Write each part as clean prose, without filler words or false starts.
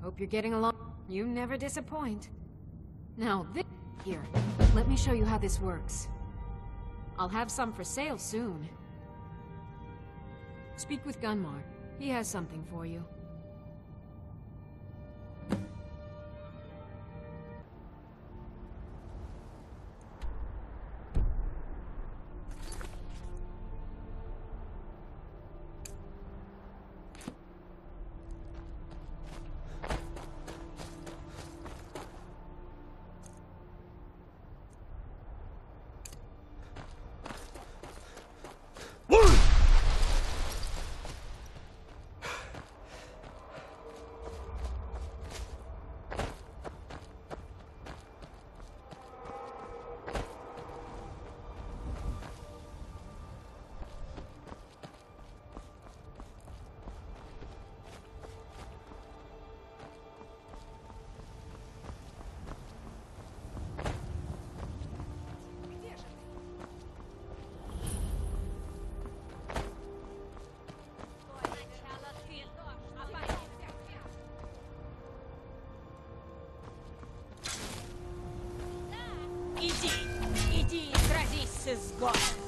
Hope you're getting along. You never disappoint. Now, here, let me show you how this works. I'll have some for sale soon. Speak with Gunmar. He has something for you. Иди и сразись с изгоем.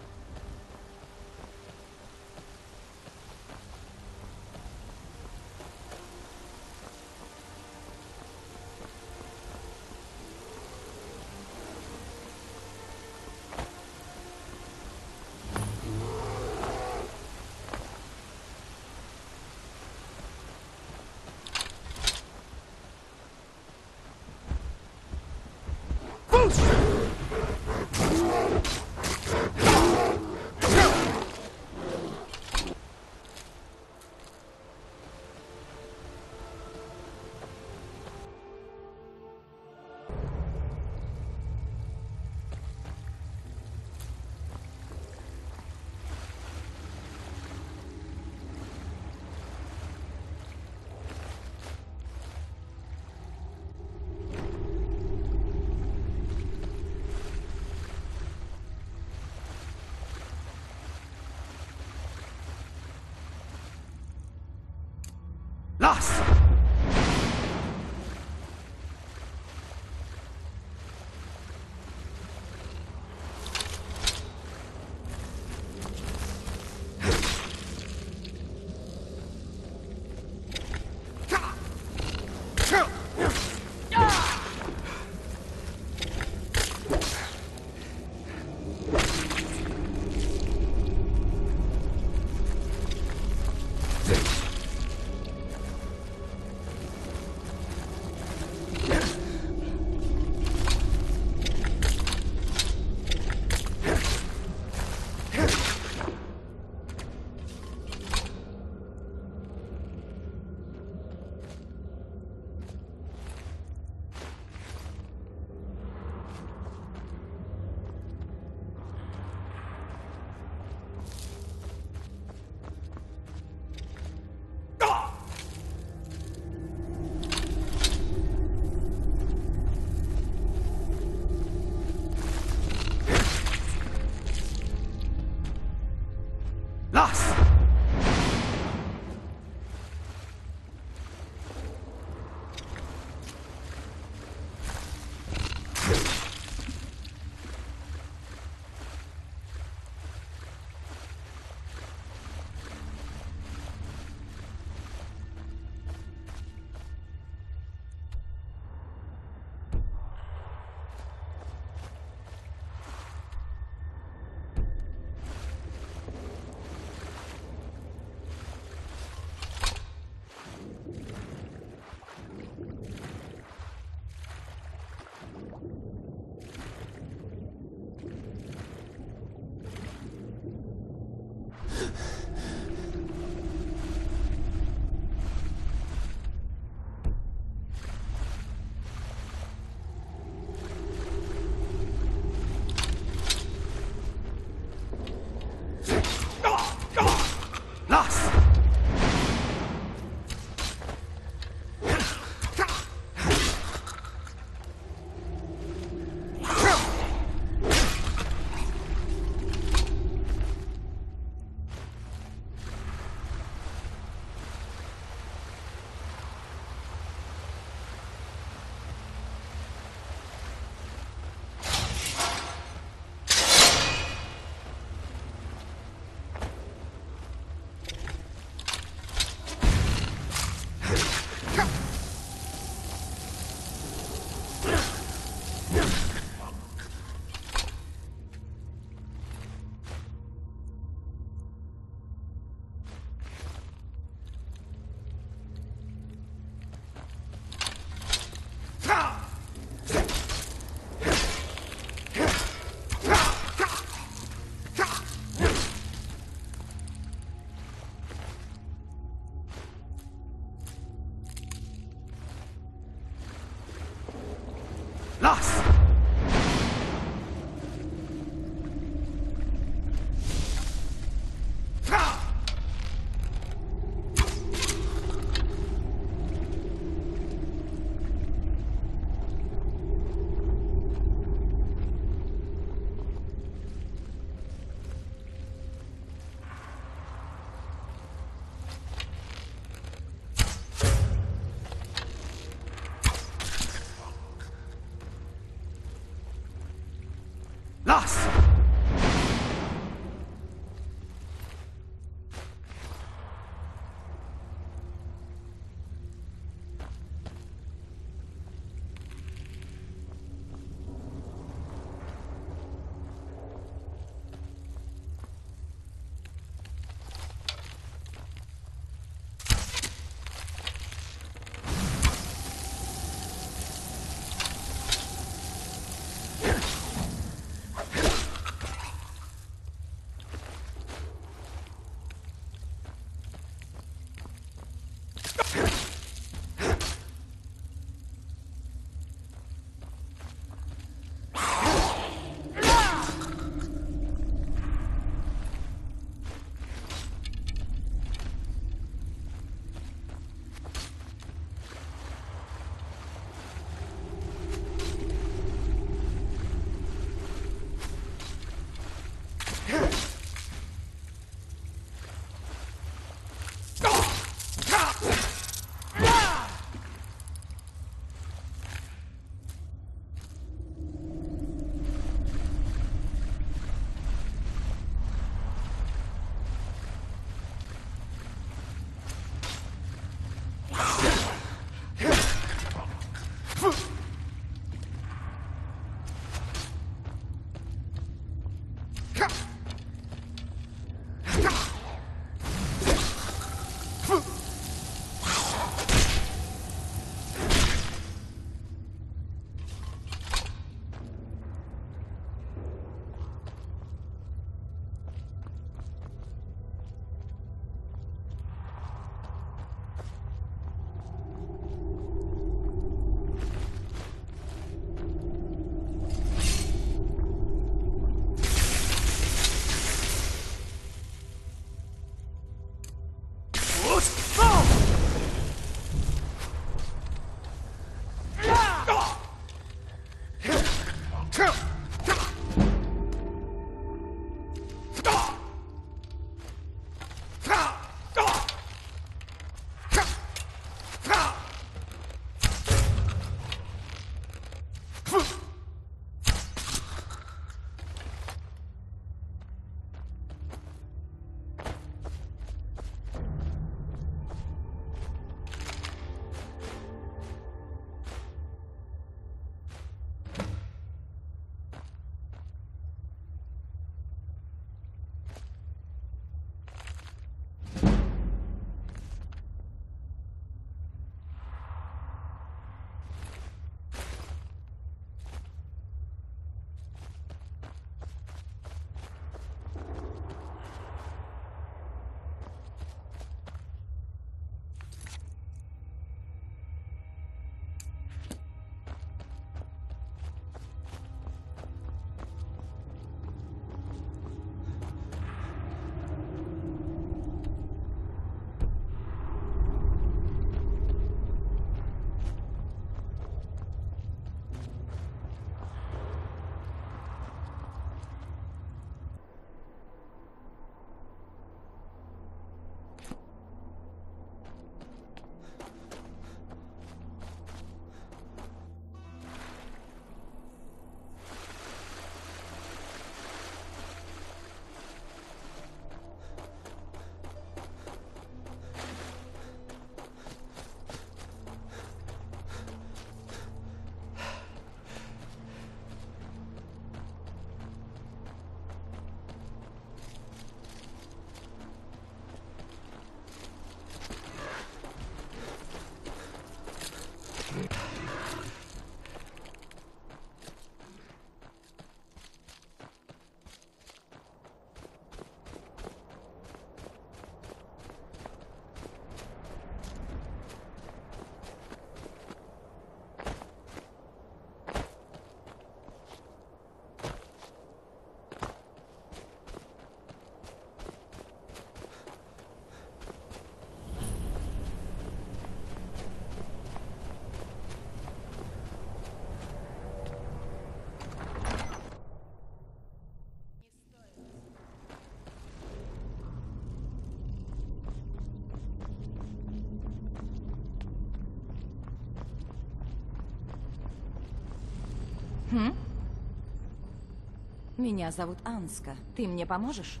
Меня зовут Анска. Ты мне поможешь?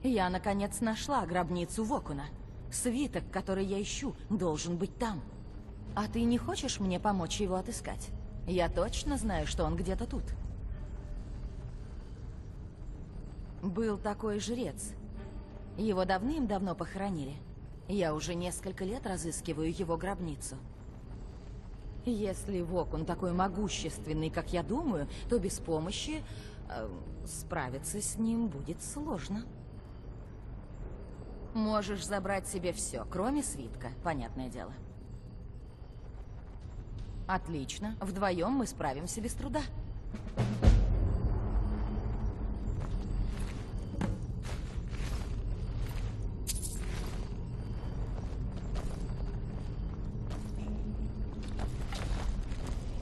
Я, наконец, нашла гробницу Вокуна. Свиток, который я ищу, должен быть там. А ты не хочешь мне помочь его отыскать? Я точно знаю, что он где-то тут. Был такой жрец. Его давным-давно похоронили. Я уже несколько лет разыскиваю его гробницу. Если Вокун такой могущественный, как я думаю, то без помощи справиться с ним будет сложно. Можешь забрать себе все, кроме свитка, понятное дело. Отлично. Вдвоем мы справимся без труда.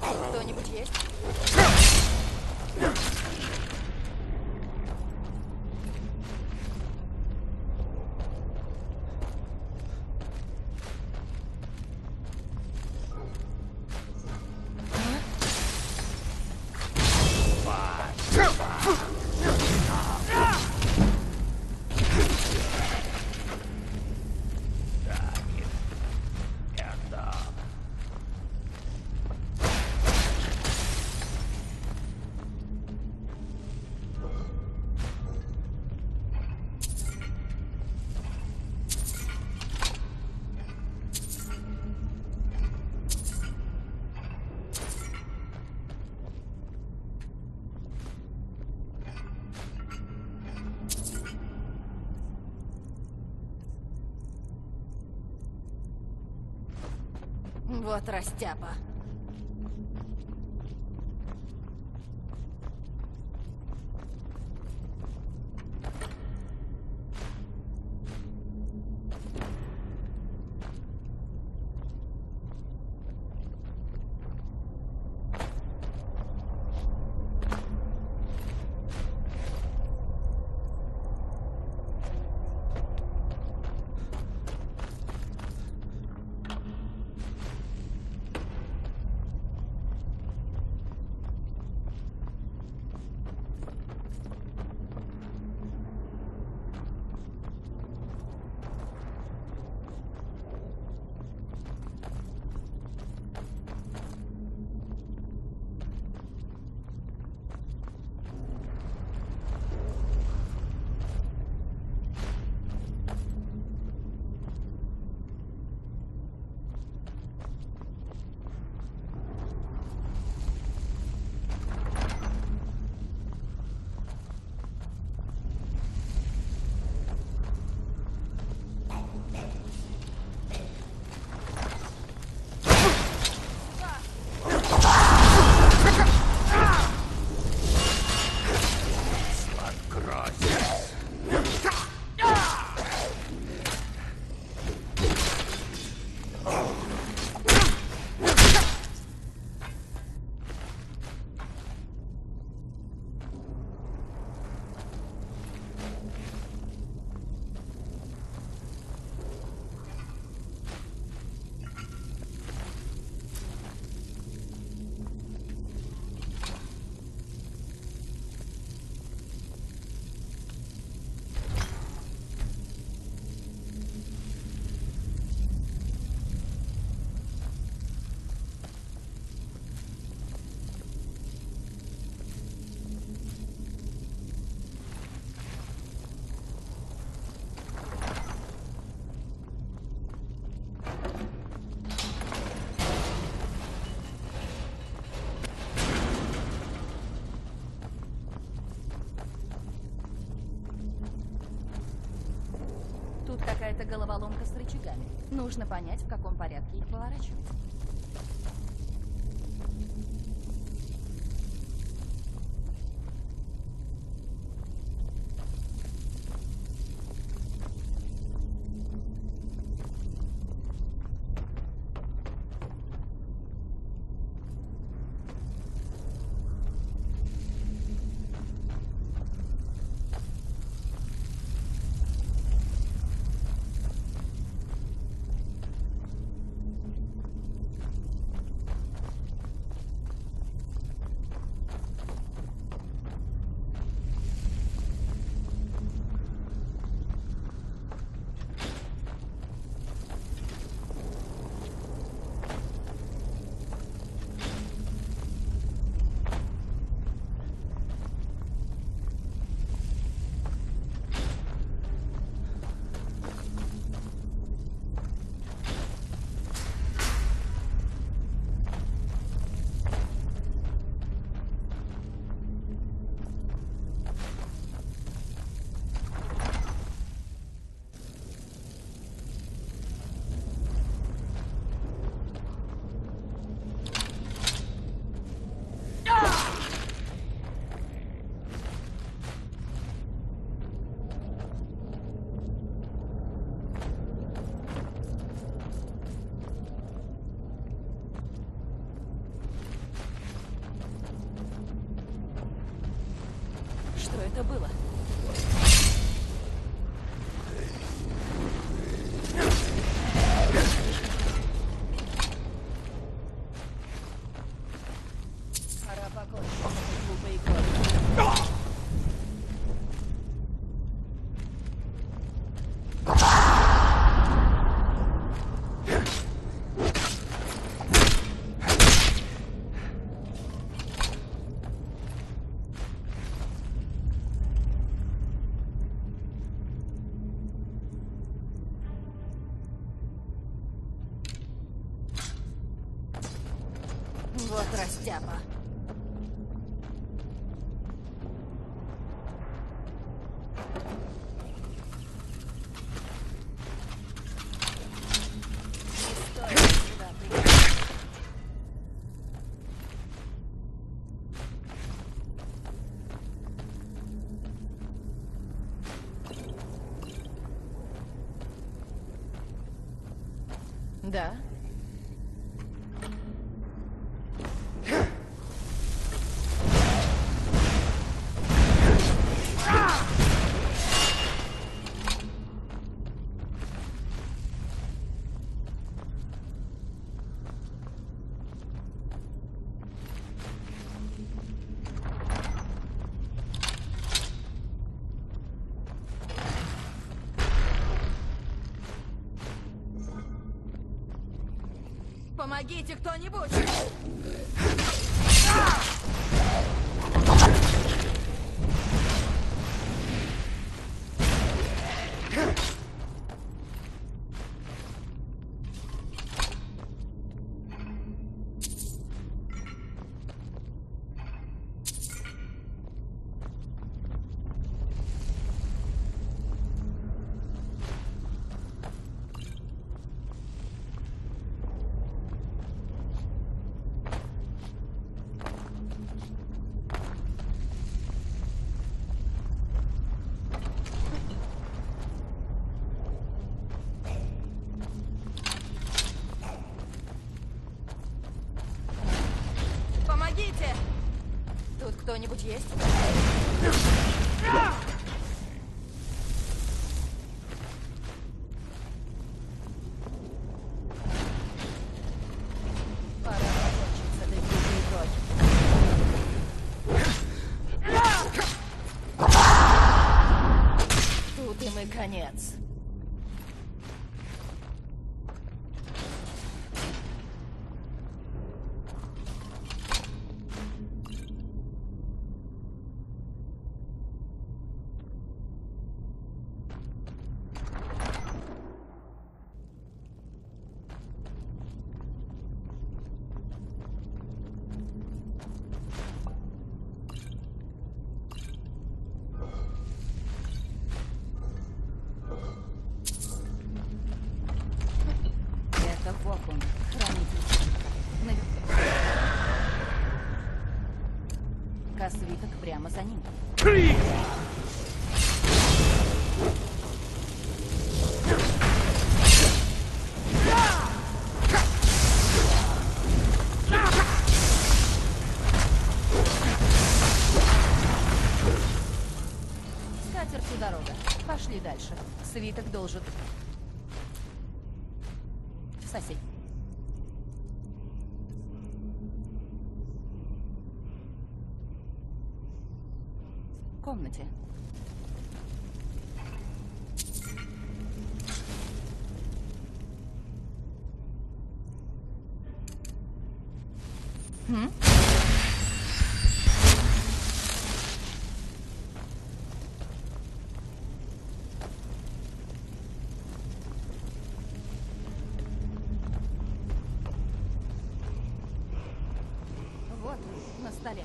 Кто-нибудь есть? Вот растяпа. Какая-то головоломка с рычагами. Нужно понять, в каком порядке их поворачивать. это было? Пора покончить с этой глупой игрой. Вот растяпа. Да. Помогите кто-нибудь! Тут кто-нибудь есть? Пора покончить с этой глупой игрой. Тут им и конец. Вокун, хранитель. Свиток прямо за ним. Скатертью дорога. Пошли дальше. Свиток должен... Сосед. В комнате. Вот, на столе.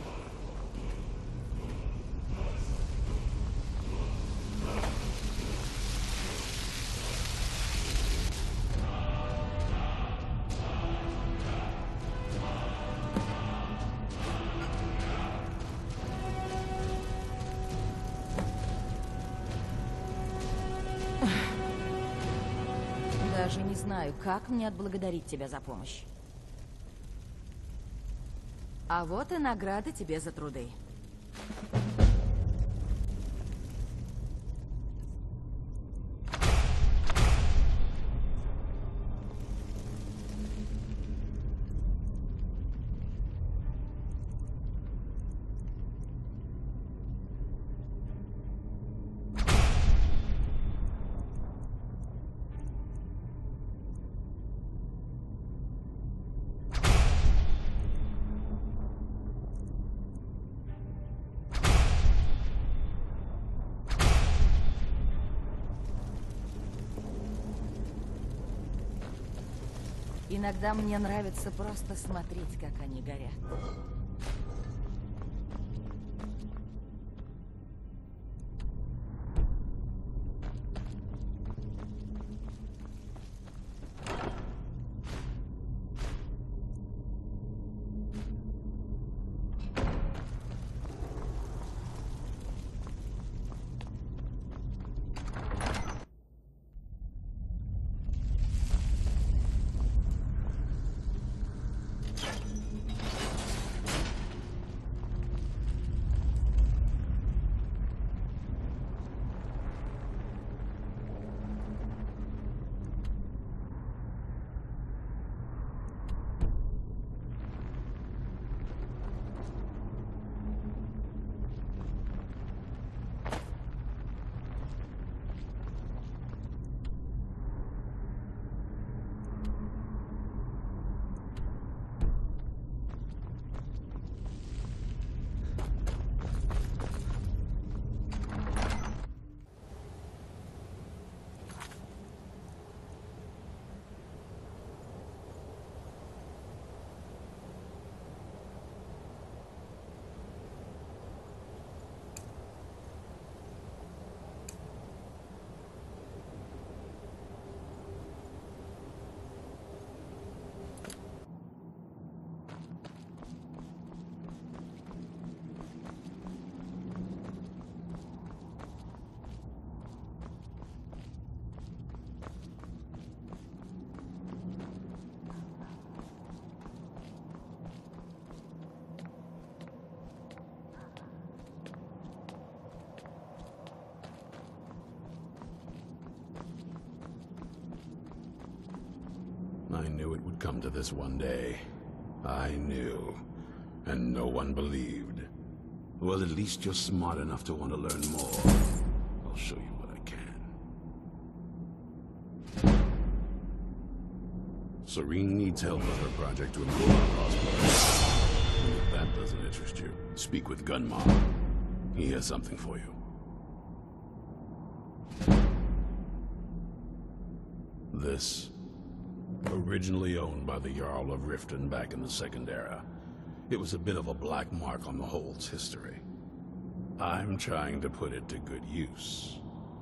Даже не знаю, как мне отблагодарить тебя за помощь. А вот и награда тебе за труды. Иногда мне нравится просто смотреть, как они горят. I knew it would come to this one day. I knew. And no one believed. Well, at least you're smart enough to want to learn more. I'll show you what I can. Serene needs help with her project to improve our hospital. If that doesn't interest you, speak with Gunmar. He has something for you. This, originally owned by the Jarl of Riften back in the Second Era, it was a bit of a black mark on the Hold's history. I'm trying to put it to good use.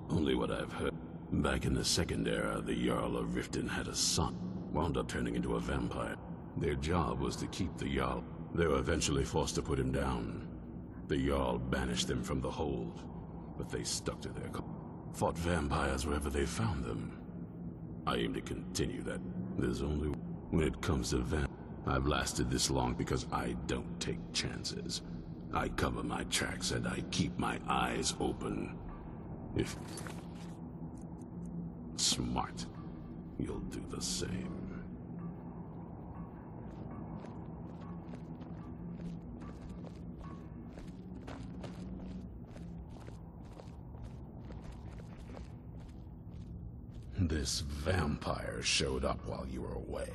Only what I've heard, back in the Second Era, the Jarl of Riften had a son, wound up turning into a vampire. Their job was to keep the Jarl. They were eventually forced to put him down. The Jarl banished them from the Hold, but they stuck to their fought vampires wherever they found them. I aim to continue that. There's only... When it comes to I've lasted this long because I don't take chances. I cover my tracks and I keep my eyes open. If... smart, you'll do the same. This vampire showed up while you were away.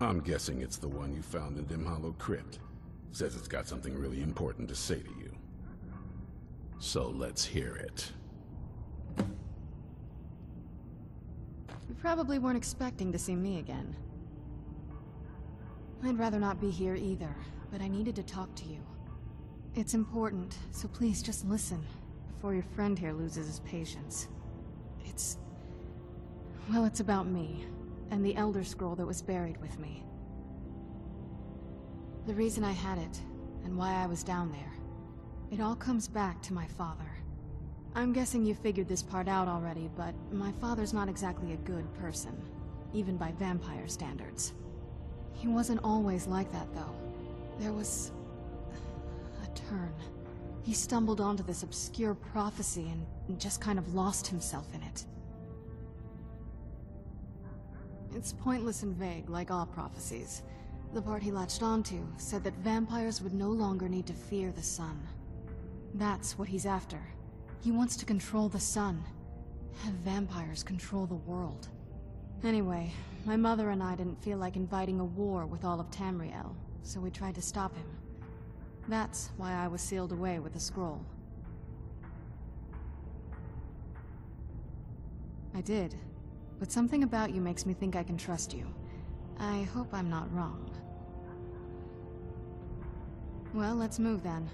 I'm guessing it's the one you found in Dim Hollow Crypt. Says it's got something really important to say to you. So let's hear it. You probably weren't expecting to see me again. I'd rather not be here either, but I needed to talk to you. It's important, so please just listen, before your friend here loses his patience. Well, it's about me, and the Elder Scroll that was buried with me. The reason I had it, and why I was down there. It all comes back to my father. I'm guessing you figured this part out already, but my father's not exactly a good person, even by vampire standards. He wasn't always like that, though. There was... a turn. He stumbled onto this obscure prophecy and just kind of lost himself in it. It's pointless and vague, like all prophecies. The part he latched onto said that vampires would no longer need to fear the sun. That's what he's after. He wants to control the sun. Have vampires control the world. Anyway, my mother and I didn't feel like inviting a war with all of Tamriel, so we tried to stop him. That's why I was sealed away with the scroll. I did. But something about you makes me think I can trust you. I hope I'm not wrong. Well, let's move then.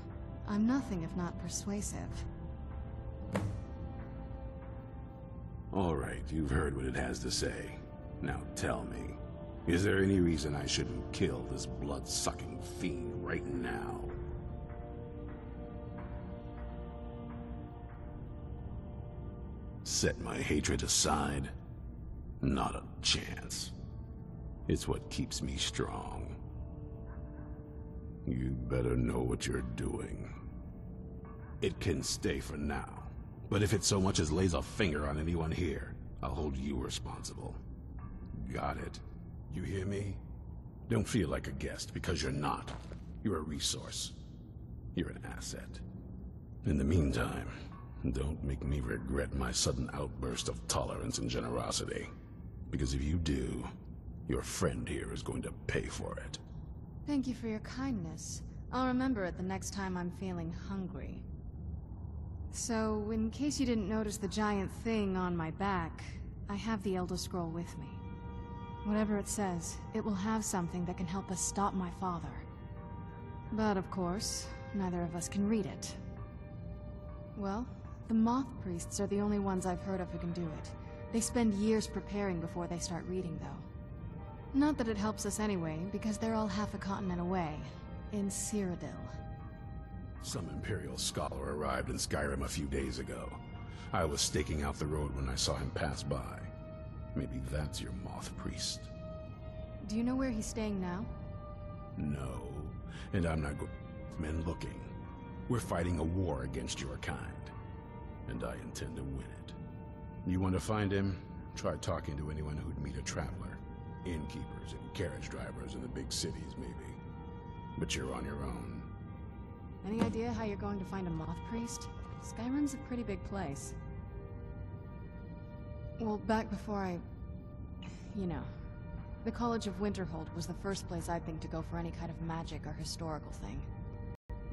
I'm nothing if not persuasive. All right, you've heard what it has to say. Now tell me, is there any reason I shouldn't kill this blood-sucking fiend right now? Set my hatred aside? Not a chance. It's what keeps me strong. You better know what you're doing. It can stay for now, but if it so much as lays a finger on anyone here, I'll hold you responsible. Got it? You hear me? Don't feel like a guest, because you're not. You're a resource. You're an asset. In the meantime, don't make me regret my sudden outburst of tolerance and generosity. Because if you do, your friend here is going to pay for it. Thank you for your kindness. I'll remember it the next time I'm feeling hungry. So, in case you didn't notice the giant thing on my back, I have the Elder Scroll with me. Whatever it says, it will have something that can help us stop my father. But of course, neither of us can read it. Well, the Moth Priests are the only ones I've heard of who can do it. They spend years preparing before they start reading, though. Not that it helps us anyway, because they're all half a continent away, in Cyrodiil. Some Imperial scholar arrived in Skyrim a few days ago. I was staking out the road when I saw him pass by. Maybe that's your Moth Priest. Do you know where he's staying now? No, and I'm not men looking. We're fighting a war against your kind, and I intend to win it. You want to find him? Try talking to anyone who'd meet a traveler. Innkeepers and carriage drivers in the big cities, maybe. But you're on your own. Any idea how you're going to find a Moth Priest? Skyrim's a pretty big place. Well, back before you know, the College of Winterhold was the first place I'd think to go for any kind of magic or historical thing.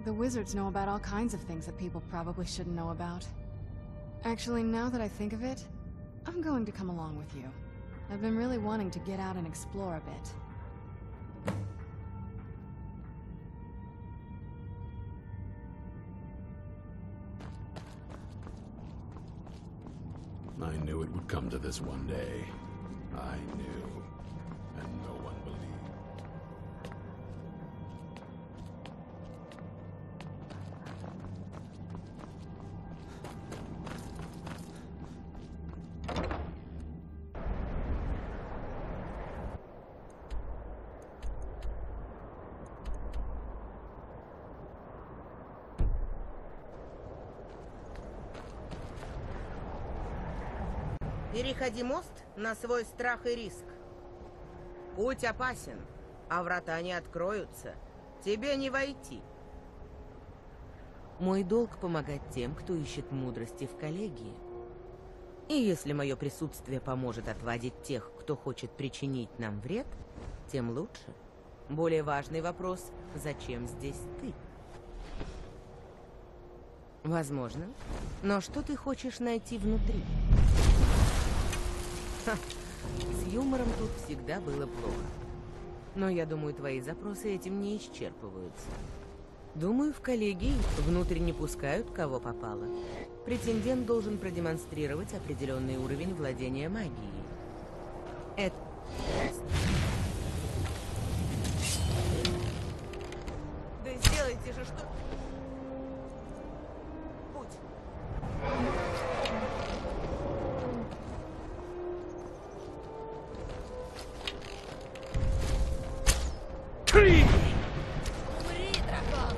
The wizards know about all kinds of things that people probably shouldn't know about. Actually, now that I think of it, I'm going to come along with you. I've been really wanting to get out and explore a bit. I knew it would come to this one day. I knew, and no one believed. Переходи мост на свой страх и риск. Путь опасен, а врата не откроются. Тебе не войти. Мой долг помогать тем, кто ищет мудрости в коллегии. И если мое присутствие поможет отвадить тех, кто хочет причинить нам вред, тем лучше. Более важный вопрос – зачем здесь ты? Возможно. Но что ты хочешь найти внутри? Ха, с юмором тут всегда было плохо. Но я думаю, твои запросы этим не исчерпываются. Думаю, в коллегии внутрь не пускают, кого попало. Претендент должен продемонстрировать определенный уровень владения магией. Это... Да сделайте же что... Путь. Умри, дракон!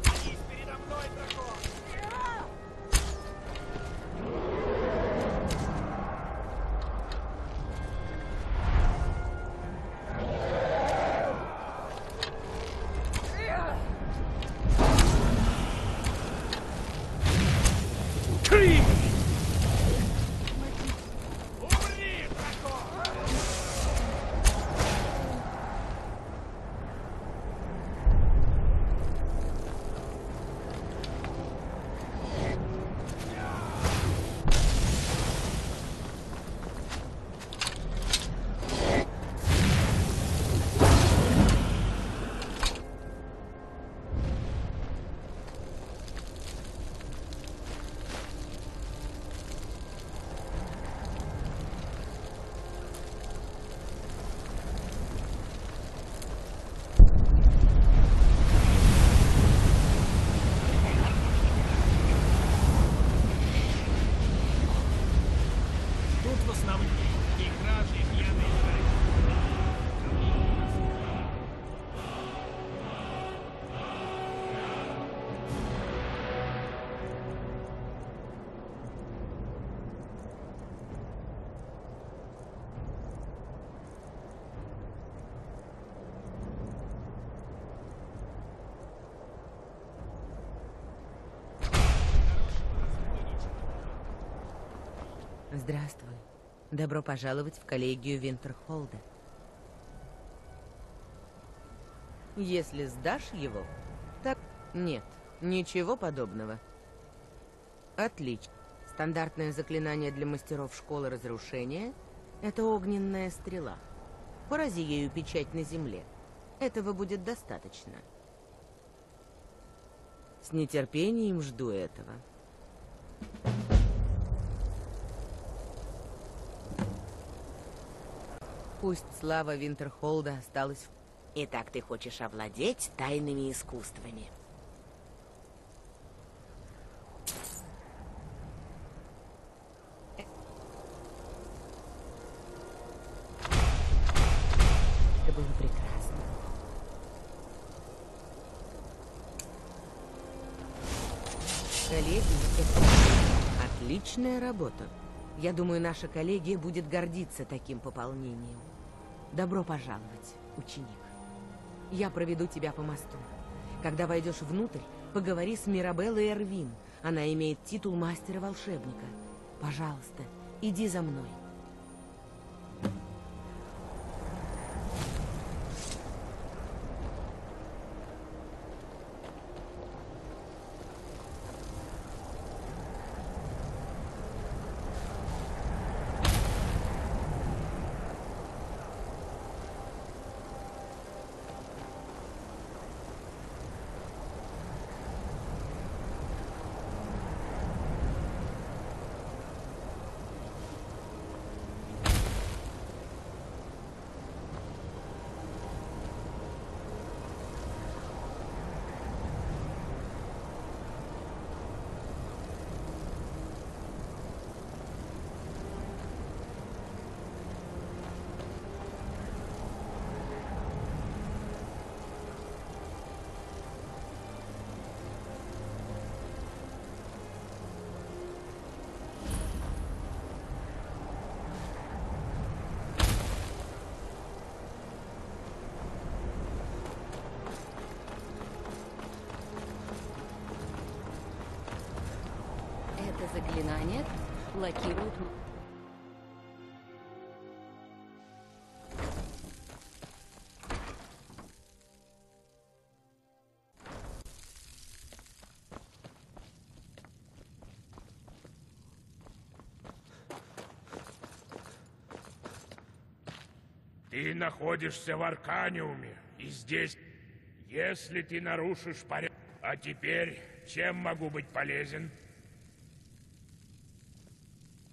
Садись передо мной, дракон! Умри! Тут в основном игра пьяный играет. Здравствуй. Добро пожаловать в коллегию Винтерхолда. Если сдашь его, так... Нет, ничего подобного. Отлично. Стандартное заклинание для мастеров школы разрушения — это огненная стрела. Порази ею печать на земле. Этого будет достаточно. С нетерпением жду этого. Пусть слава Винтерхолда осталась в... Итак, ты хочешь овладеть тайными искусствами. Это было прекрасно. Коллеги, это отличная работа. Я думаю, наша коллегия будет гордиться таким пополнением. Добро пожаловать, ученик. Я проведу тебя по мосту. Когда войдешь внутрь, поговори с Мирабеллой Эрвин. Она имеет титул мастера-волшебника. Пожалуйста, иди за мной. Заклинание блокирует... Ты находишься в Арканиуме, и здесь, если ты нарушишь порядок... А теперь, чем могу быть полезен?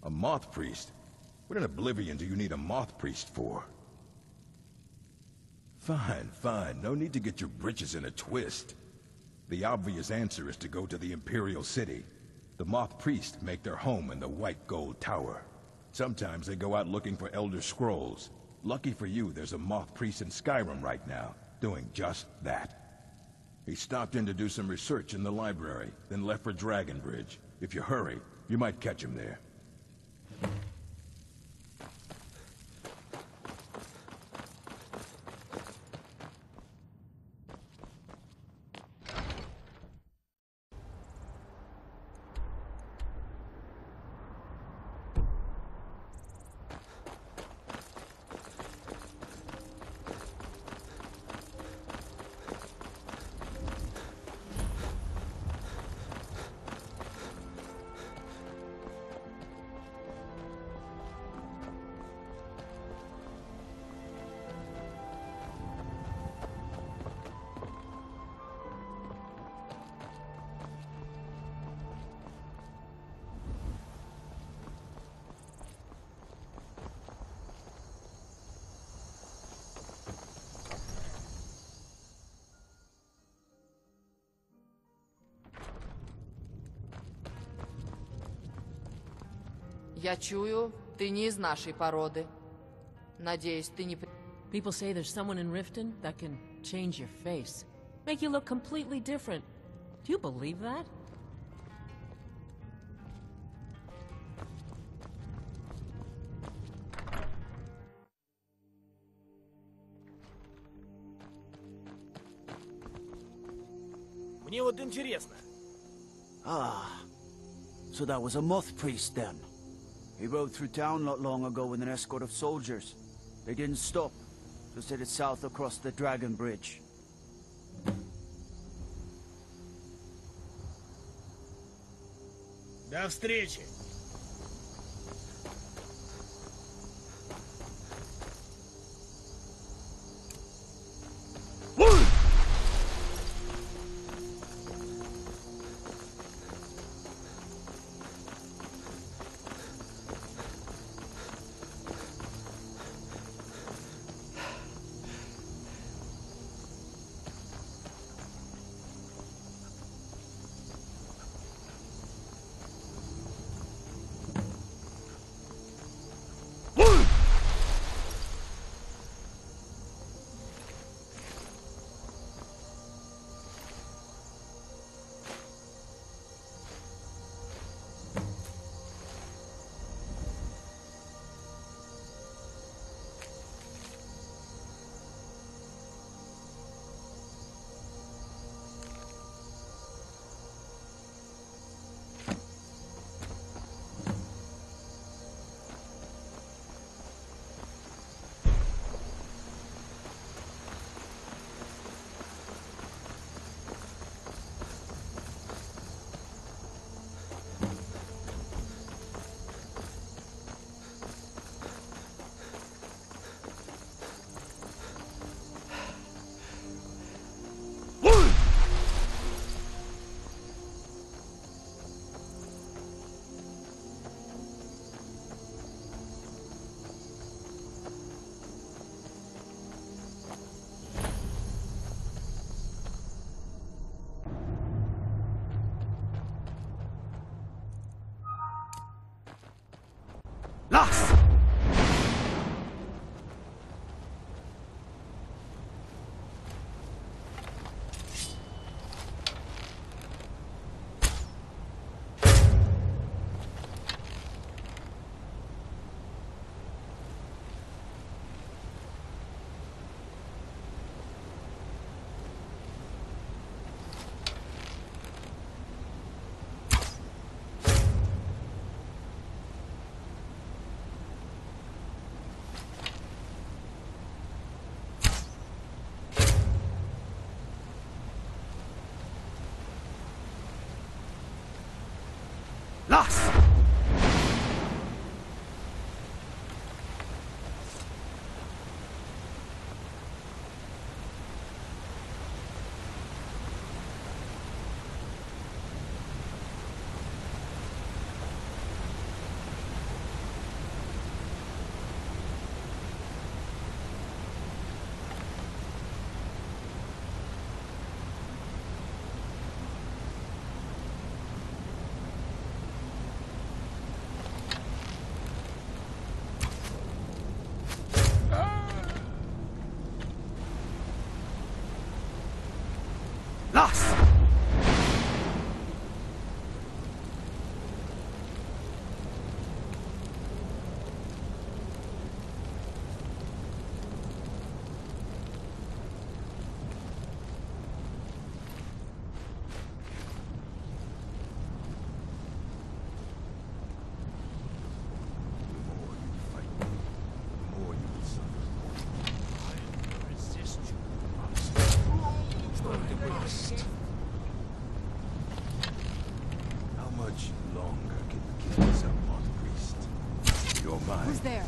A moth priest? What in Oblivion do you need a moth priest for? Fine, fine. No need to get your britches in a twist. The obvious answer is to go to the Imperial City. The moth priests make their home in the White Gold Tower. Sometimes they go out looking for Elder Scrolls. Lucky for you, there's a moth priest in Skyrim right now, doing just that. He stopped in to do some research in the library, then left for Dragonbridge. If you hurry, you might catch him there. Я чую, Ты не из нашей породы. Надеюсь, ты не... People say there's someone in Riften that can change your face. Make you look completely different. Do you believe that? Мне вот интересно. Ah, so that was a moth priest then. He rode through town not long ago with an escort of soldiers. They didn't stop, just headed south across the Dragon Bridge. До встречи. Lass! Lass! Lass! Who's there?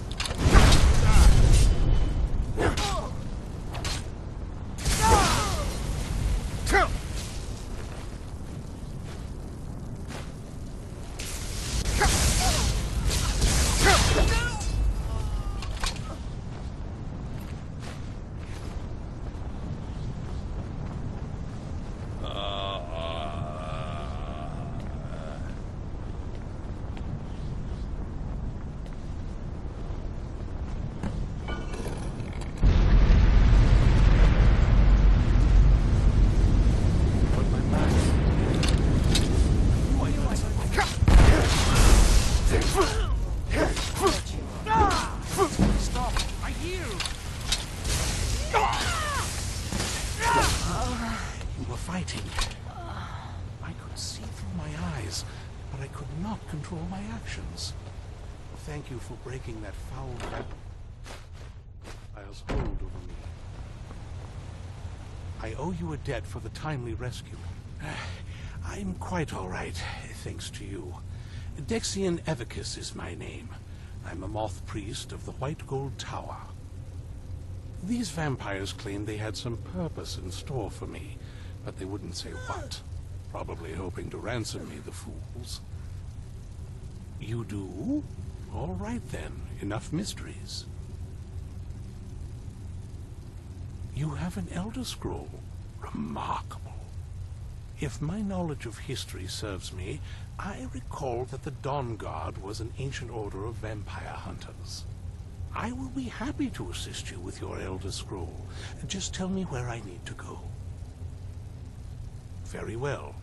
actions. Thank you for breaking that foul vampire's hold over me. I owe you a debt for the timely rescue. I'm quite all right, thanks to you. Dexian Evicus is my name. I'm a moth priest of the White Gold Tower. These vampires claimed they had some purpose in store for me, but they wouldn't say what. Probably hoping to ransom me, the fools. You do? All right then, enough mysteries. You have an Elder Scroll. Remarkable. If my knowledge of history serves me, I recall that the Downguard was an ancient order of vampire hunters. I will be happy to assist you with your Elder Scroll. Just tell me where I need to go. Very well.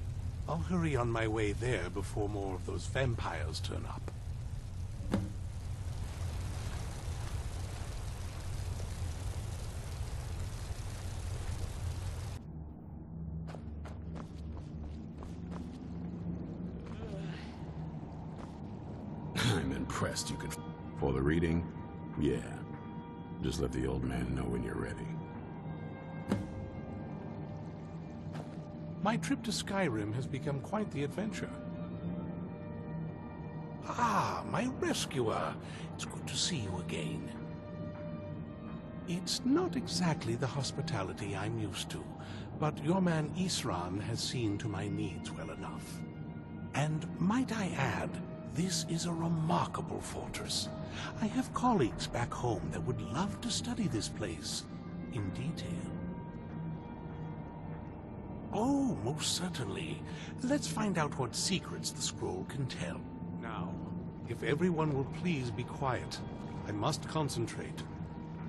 I'll hurry on my way there before more of those vampires turn up. I'm impressed you could... For the reading? Yeah. Just let the old man know when you're ready. My trip to Skyrim has become quite the adventure. Ah, my rescuer. It's good to see you again. It's not exactly the hospitality I'm used to, but your man Isran has seen to my needs well enough. And might I add, this is a remarkable fortress. I have colleagues back home that would love to study this place in detail. Oh, most certainly. Let's find out what secrets the scroll can tell. Now, if everyone will please be quiet, I must concentrate.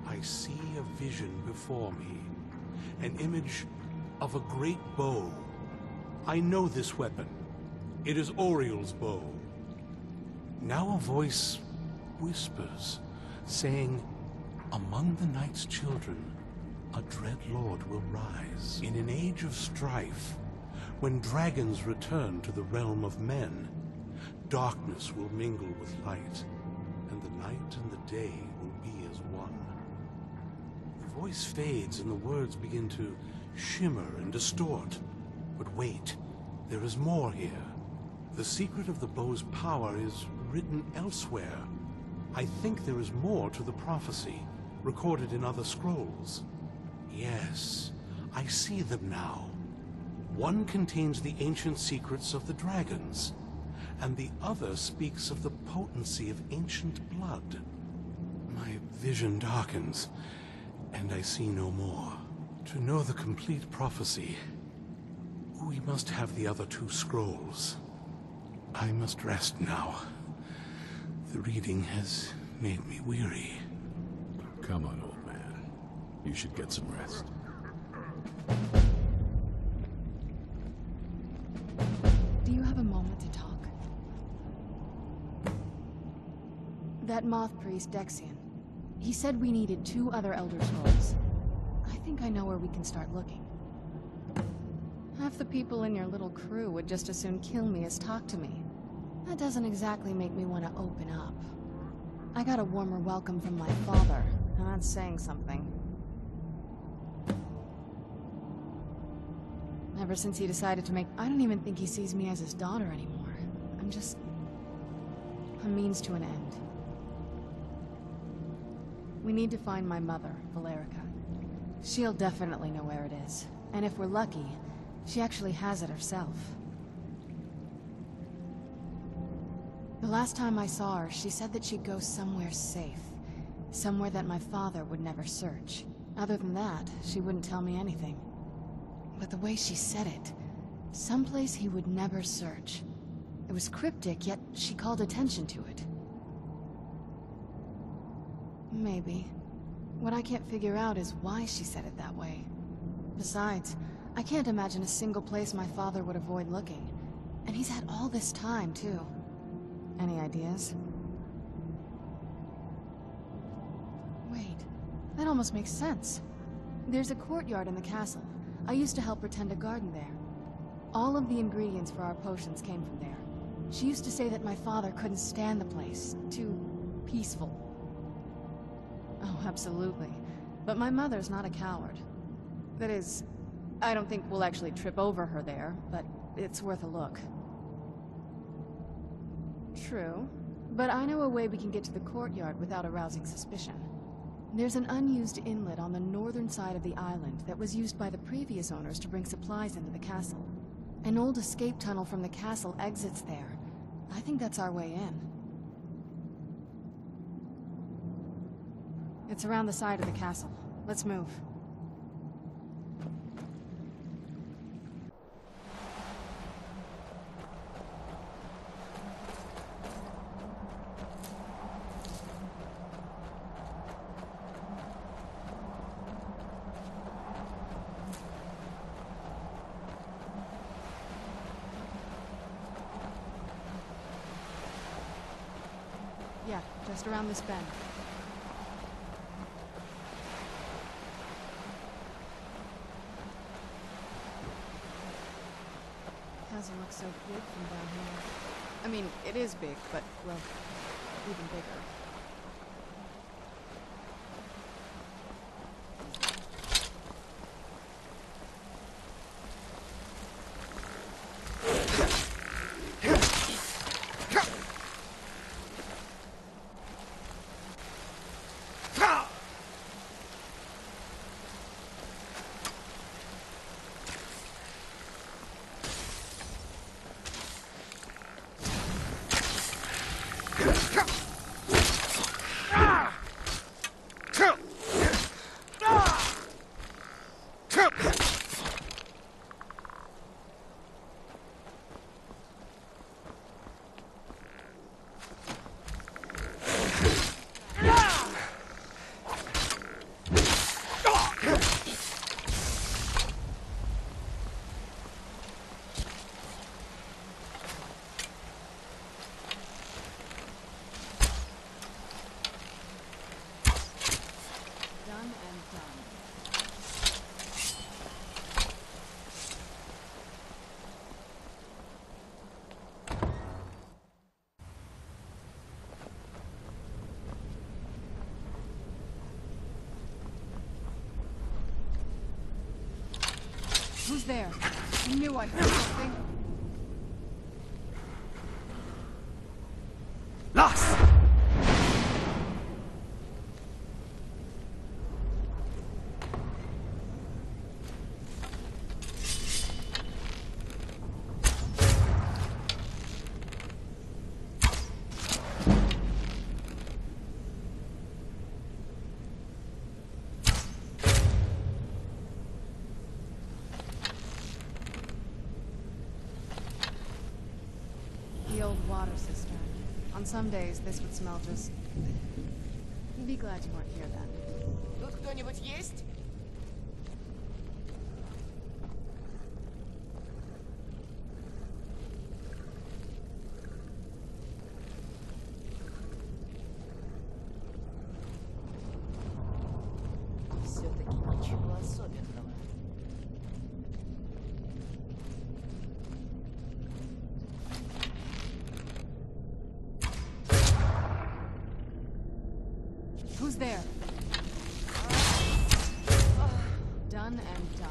I see a vision before me, an image of a great bow. I know this weapon. It is Oriel's bow. Now a voice whispers, saying, among the night's children, a dread lord will rise. In an age of strife, when dragons return to the realm of men, darkness will mingle with light, and the night and the day will be as one. The voice fades and the words begin to shimmer and distort. But wait, there is more here. The secret of the bow's power is written elsewhere. I think there is more to the prophecy, recorded in other scrolls. Yes, I see them now. One contains the ancient secrets of the dragons, and the other speaks of the potency of ancient blood. My vision darkens, and I see no more. To know the complete prophecy, we must have the other two scrolls. I must rest now. The reading has made me weary. Come on, old man. You should get some rest. Do you have a moment to talk? That moth priest, Dexian. He said we needed 2 other Elder Scrolls. I think I know where we can start looking. Half the people in your little crew would just as soon kill me as talk to me. That doesn't exactly make me want to open up. I got a warmer welcome from my father, and that's saying something. Ever since he decided to make... I don't even think he sees me as his daughter anymore. I'm just... a means to an end. We need to find my mother, Valerica. She'll definitely know where it is. And if we're lucky, she actually has it herself. The last time I saw her, she said that she'd go somewhere safe. Somewhere that my father would never search. Other than that, she wouldn't tell me anything. But the way she said it, someplace he would never search. It was cryptic, yet she called attention to it. Maybe. What I can't figure out is why she said it that way. Besides, I can't imagine a single place my father would avoid looking. And he's had all this time, too. Any ideas? Wait, that almost makes sense. There's a courtyard in the castle. I used to help pretend a garden there. All of the ingredients for our potions came from there. She used to say that my father couldn't stand the place. Too peaceful. Oh, absolutely. But my mother's not a coward. That is, I don't think we'll actually trip over her there, but it's worth a look. True. But I know a way we can get to the courtyard without arousing suspicion. There's an unused inlet on the northern side of the island that was used by the previous owners to bring supplies into the castle. An old escape tunnel from the castle exits there. I think that's our way in. It's around the side of the castle. Let's move. Yeah, just around this bend. Doesn't look so big from down here. I mean, it is big, but, well, even bigger. Who's there? I knew I heard something. Lost! Water cistern. On some days, this would smell just... Be glad you weren't here then. Тут кто-нибудь есть? Все-таки ничего особенного. Who's there? Done and done.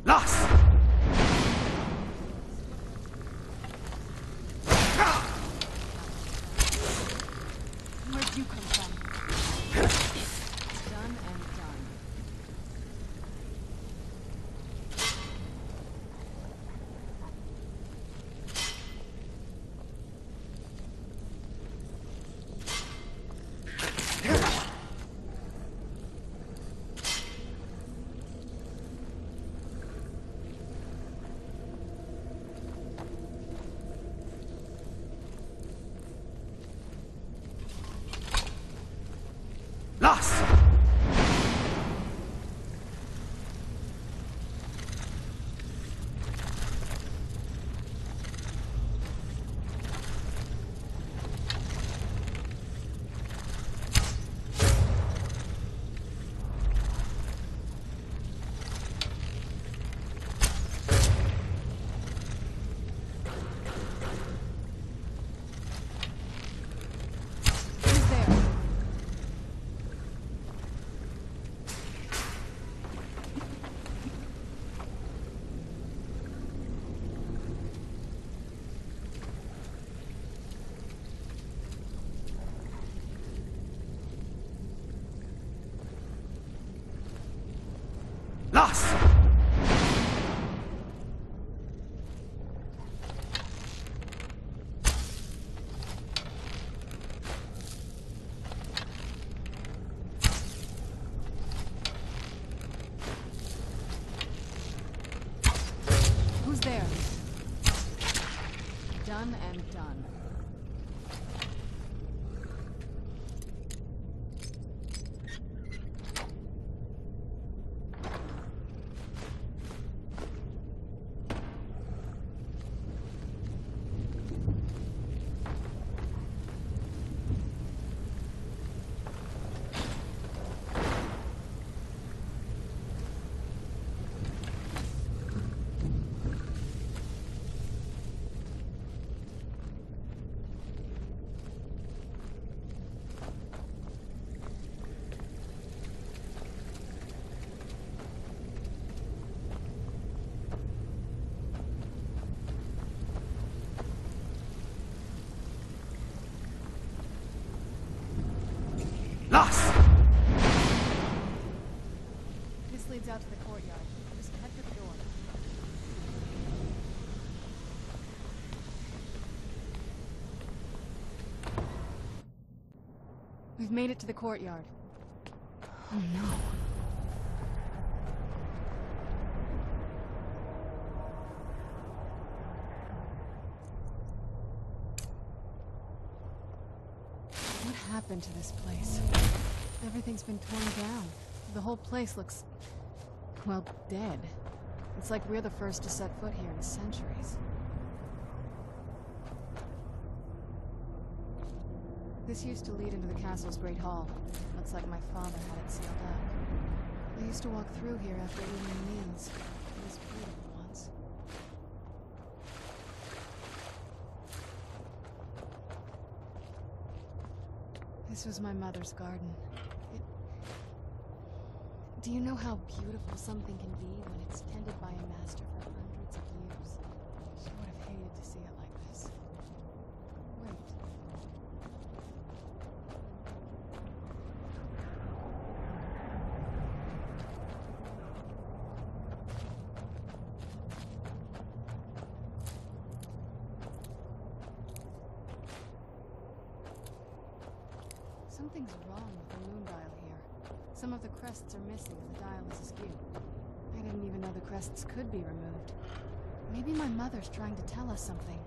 Lost! Where'd you come from? Done and done. Los! Who's there? Done and done. This leads out to the courtyard. Just head for the door. We've made it to the courtyard. Oh no. What happened to this place? Everything's been torn down. The whole place looks, well, dead. It's like we're the first to set foot here in centuries. This used to lead into the castle's great hall. Looks like my father had it sealed up. I used to walk through here after evening meals. It was beautiful once. This was my mother's garden. Do you know how beautiful something can be when it's tended by a master for hundreds of years? She would have hated to see it like this. Wait. Something's wrong with the moon dial here. Some of the crests are missing and the dial is askew. I didn't even know the crests could be removed. Maybe my mother's trying to tell us something.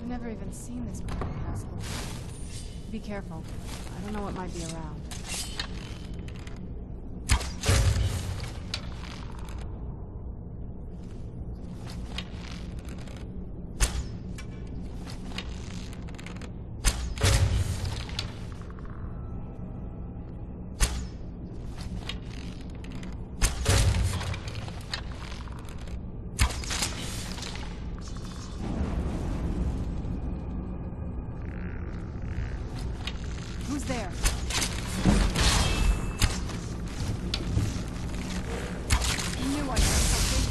I've never even seen this part of the castle. Be careful. I don't know what might be around. Who's there? I knew I heard something.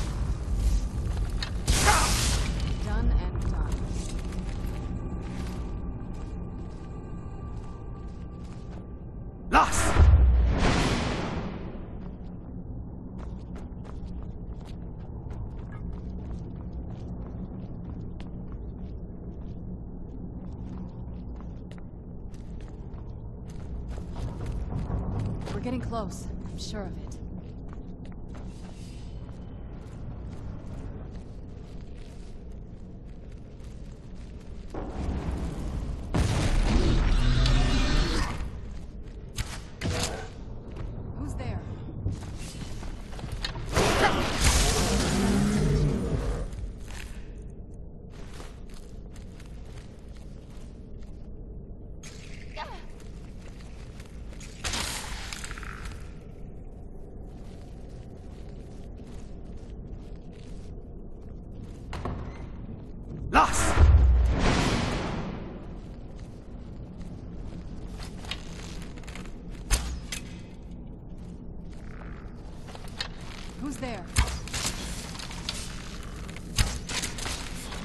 Done and done. Los! We're getting close. I'm sure of it.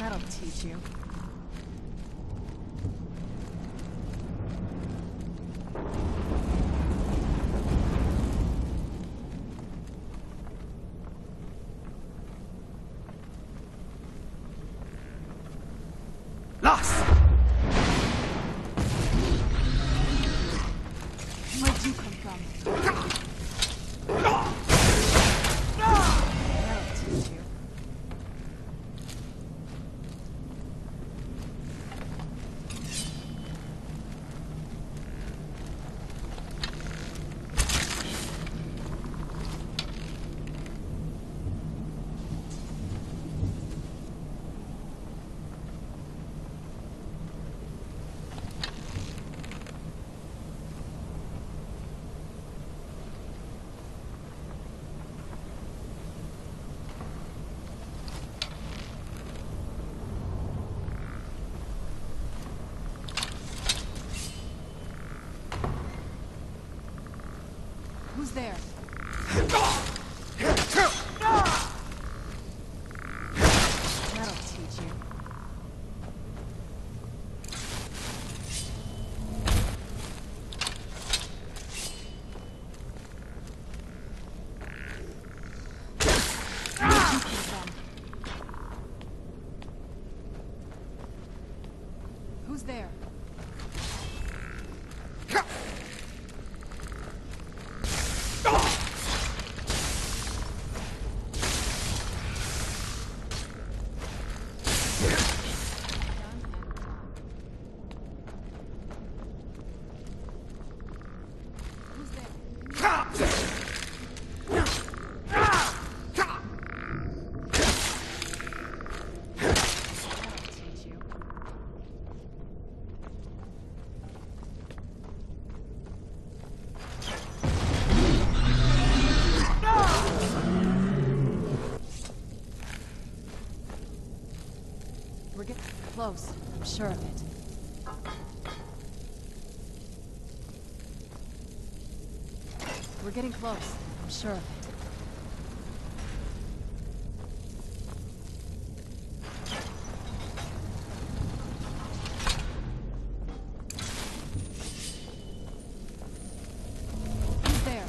That'll teach you. Where'd you come from? That'll teach you. Who's there? That'll teach you. Who's there? We're getting close, I'm sure of it. We're getting close, I'm sure of it. Who's there?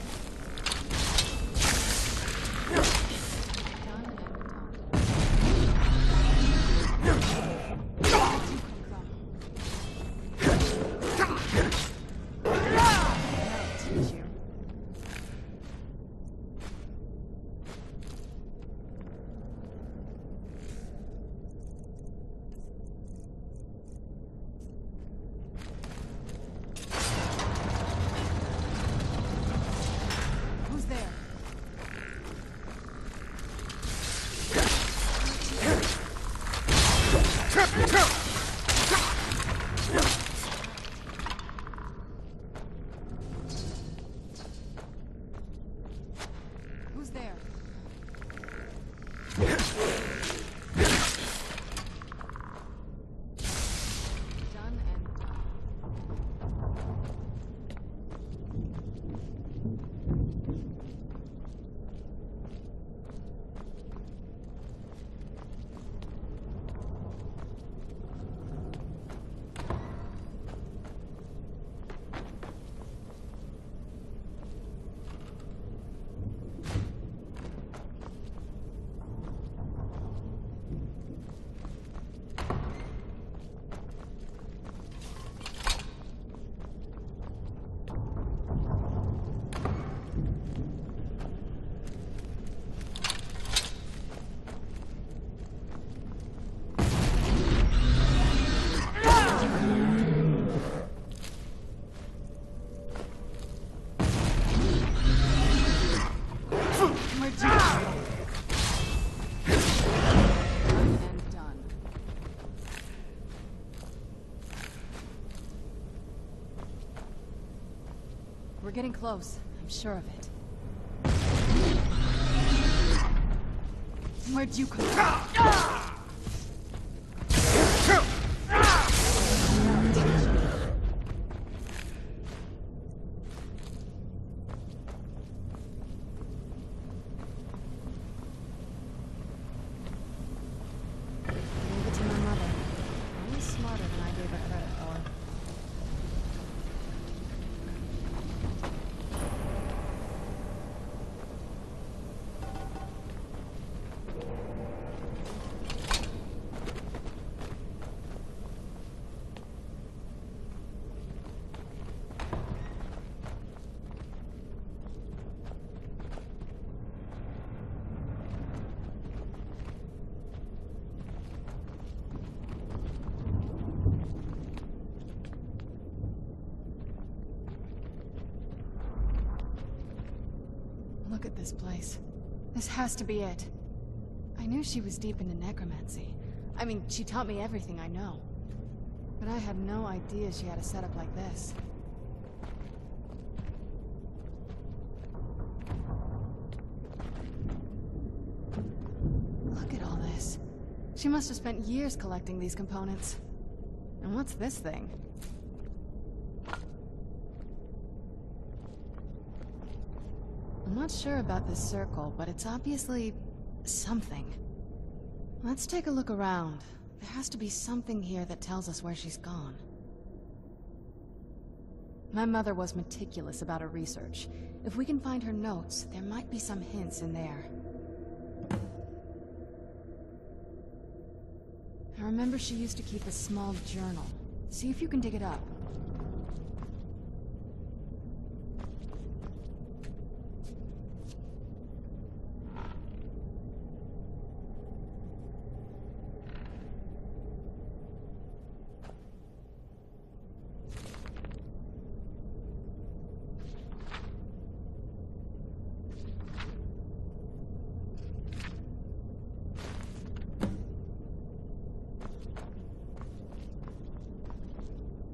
Who's there? Done and done. We're getting close, I'm sure of it. Where'd you come from? Leave it to Look at this place. This has to be it. I knew she was deep into necromancy. I mean, she taught me everything I know. But I had no idea she had a setup like this. Look at all this. She must have spent years collecting these components. And what's this thing? I'm not sure about this circle, but it's obviously something. Let's take a look around. There has to be something here that tells us where she's gone. My mother was meticulous about her research. If we can find her notes, there might be some hints in there. I remember she used to keep a small journal. See if you can dig it up.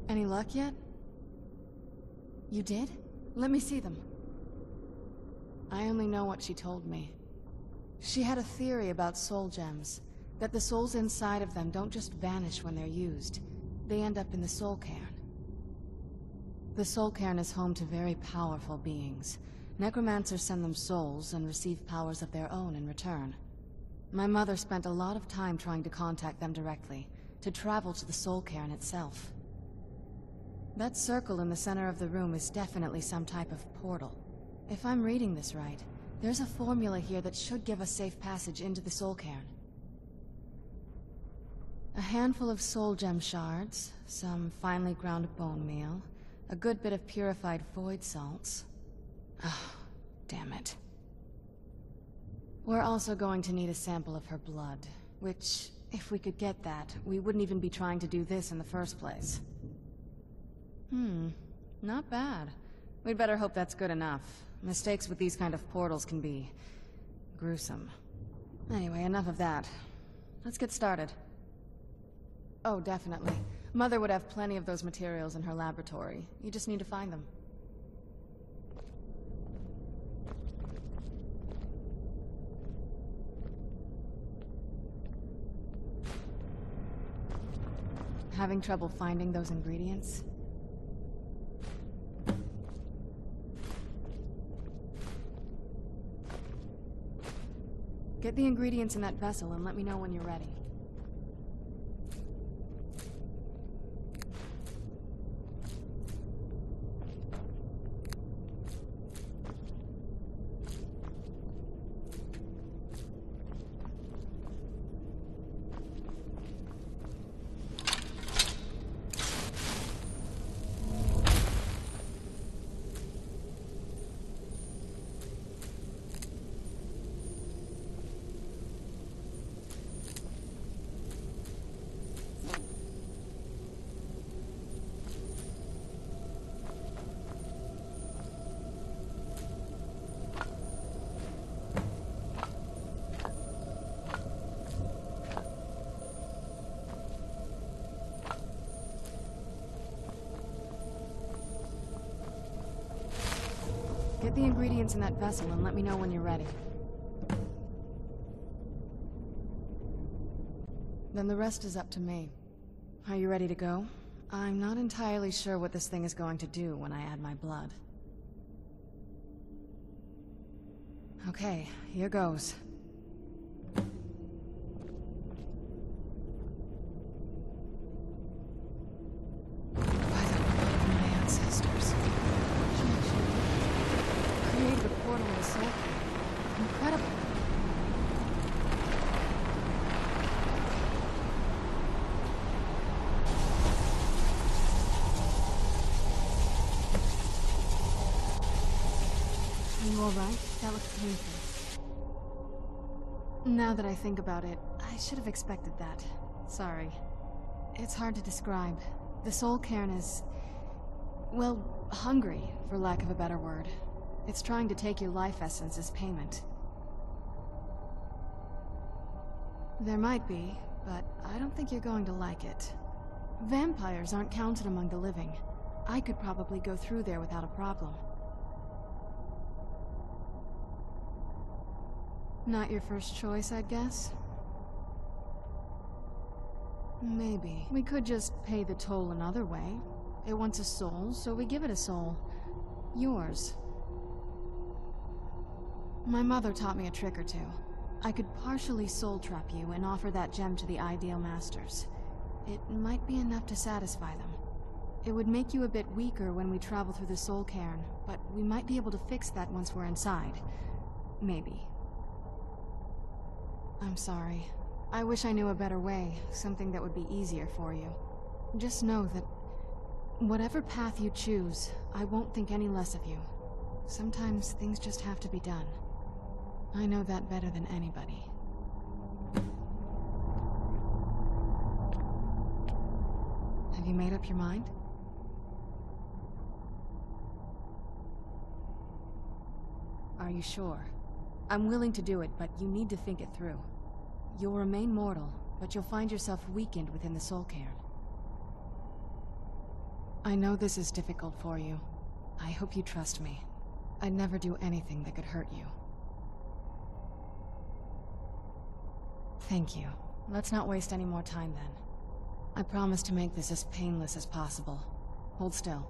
Any luck yet? You did? Let me see them. I only know what she told me. She had a theory about soul gems, that the souls inside of them don't just vanish when they're used. They end up in the soul cairn. The soul cairn is home to very powerful beings. Necromancers send them souls and receive powers of their own in return. My mother spent a lot of time trying to contact them directly, to travel to the soul cairn itself. That circle in the center of the room is definitely some type of portal. If I'm reading this right, there's a formula here that should give us safe passage into the soul cairn. A handful of soul gem shards, some finely ground bone meal, a good bit of purified void salts. Oh, damn it. We're also going to need a sample of her blood, which, if we could get that, we wouldn't even be trying to do this in the first place. Not bad. We'd better hope that's good enough. Mistakes with these kind of portals can be gruesome. Anyway, enough of that. Let's get started. Oh, definitely. Mother would have plenty of those materials in her laboratory. You just need to find them. Having trouble finding those ingredients? Get the ingredients in that vessel and let me know when you're ready. Get the ingredients in that vessel and let me know when you're ready. Then the rest is up to me. Are you ready to go? I'm not entirely sure what this thing is going to do when I add my blood. Okay, here goes. That looks painful. Now that I think about it, I should have expected that. Sorry. It's hard to describe. The soul cairn is... well, hungry, for lack of a better word. It's trying to take your life essence as payment. There might be, but I don't think you're going to like it. Vampires aren't counted among the living. I could probably go through there without a problem. Not your first choice, I'd guess? Maybe. We could just pay the toll another way. It wants a soul, so we give it a soul. Yours. My mother taught me a trick or two. I could partially soul trap you and offer that gem to the ideal masters. It might be enough to satisfy them. It would make you a bit weaker when we travel through the soul cairn, but we might be able to fix that once we're inside. Maybe. I'm sorry. I wish I knew a better way, something that would be easier for you. Just know that whatever path you choose, I won't think any less of you. Sometimes things just have to be done. I know that better than anybody. Have you made up your mind? Are you sure? I'm willing to do it, but you need to think it through. You'll remain mortal, but you'll find yourself weakened within the soul cairn. I know this is difficult for you. I hope you trust me. I'd never do anything that could hurt you. Thank you. Let's not waste any more time then. I promise to make this as painless as possible. Hold still.